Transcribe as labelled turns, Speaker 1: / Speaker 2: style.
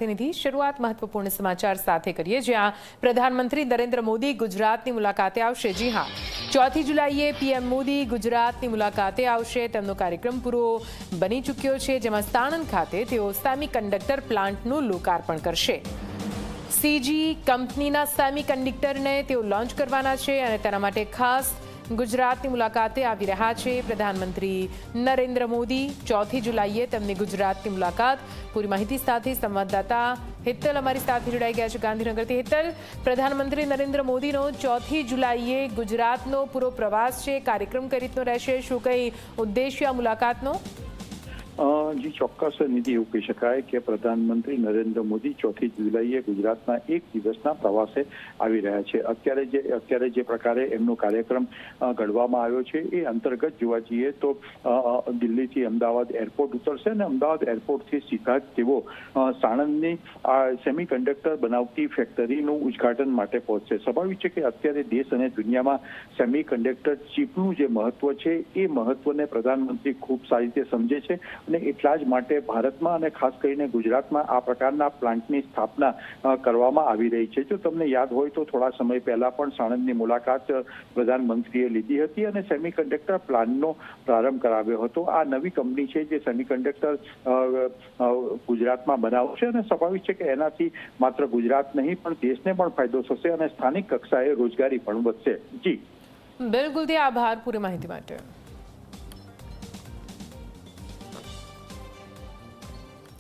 Speaker 1: પ્રતિનિધિ। શરૂઆત મહત્વપૂર્ણ સમાચાર સાથે કરીએ, જ્યાં પ્રધાનમંત્રી નરેન્દ્ર મોદી ગુજરાતની મુલાકાતે આવશે। જી હા, 4 જુલાઈએ પીએમ મોદી ગુજરાતની મુલાકાતે આવશે। તેમનો કાર્યક્રમ પૂરો બની ચૂક્યો છે, જેમાં સાણંદ ખાતે તેઓ સેમિકન્ડક્ટર પ્લાન્ટનું લોકાર્પણ કરશે। સીજી કંપનીના સેમિકન્ડક્ટરને તેઓ લોન્ચ કરવાના છે અને તેના માટે ખાસ ગુજરાતની મુલાકાતે આવી રહ્યા છે પ્રધાનમંત્રી નરેન્દ્ર મોદી। 4 જુલાઈએ તેમની ગુજરાતની મુલાકાત। પૂરી માહિતી સાથે સંવાદદાતા હેતલ અમારી સાથે જોડાઈ ગયા છે ગાંધીનગરથી। હેતલ, પ્રધાનમંત્રી નરેન્દ્ર મોદીનો 4 જુલાઈએ ગુજરાતનો પૂરો પ્રવાસ છે, કાર્યક્રમ કઈ રીતનો રહેશે, શું કઈ ઉદ્દેશ્ય આ મુલાકાતનો?
Speaker 2: જી ચોક્કસ નિધિ, એવું કહી શકાય કે પ્રધાનમંત્રી નરેન્દ્ર મોદી 4 જુલાઈએ ગુજરાતના એક દિવસના પ્રવાસે આવી રહ્યા છે। અત્યારે જે પ્રકારે એમનો કાર્યક્રમ ઘડવામાં આવ્યો છે એ અંતર્ગત જોવા જઈએ તો દિલ્હીથી અમદાવાદ એરપોર્ટ ઉતરશે અને અમદાવાદ એરપોર્ટથી સીધા જ તેઓ સાણંદની આ સેમિકન્ડક્ટર બનાવતી ફેક્ટરીનું ઉદ્ઘાટન માટે પહોંચશે। સ્વાભાવિક છે કે અત્યારે દેશ અને દુનિયામાં સેમિકન્ડક્ટર ચીપનું જે મહત્વ છે એ મહત્વને પ્રધાનમંત્રી ખૂબ સારી રીતે સમજે છે અને એટલા જ માટે ભારતમાં અને ખાસ કરીને ગુજરાતમાં આ પ્રકારના પ્લાન્ટની સ્થાપના કરવામાં આવી રહી છે। જો તમને યાદ હોય તો થોડા સમય પહેલા પણ સાણંદની મુલાકાત પ્રધાનમંત્રીએ લીધી હતી અને સેમિકન્ડક્ટર પ્લાન્ટનો પ્રારંભ કરાવ્યો હતો। આ નવી કંપની છે જે સેમિકન્ડક્ટર ગુજરાતમાં બનાવશે અને સ્વાભાવિક છે કે એનાથી માત્ર ગુજરાત નહીં પણ દેશને પણ ફાયદો થશે અને સ્થાનિક કક્ષાએ રોજગારી પણ વધશે। જી
Speaker 1: બિલકુલ, આભાર પૂરી માહિતી માટે।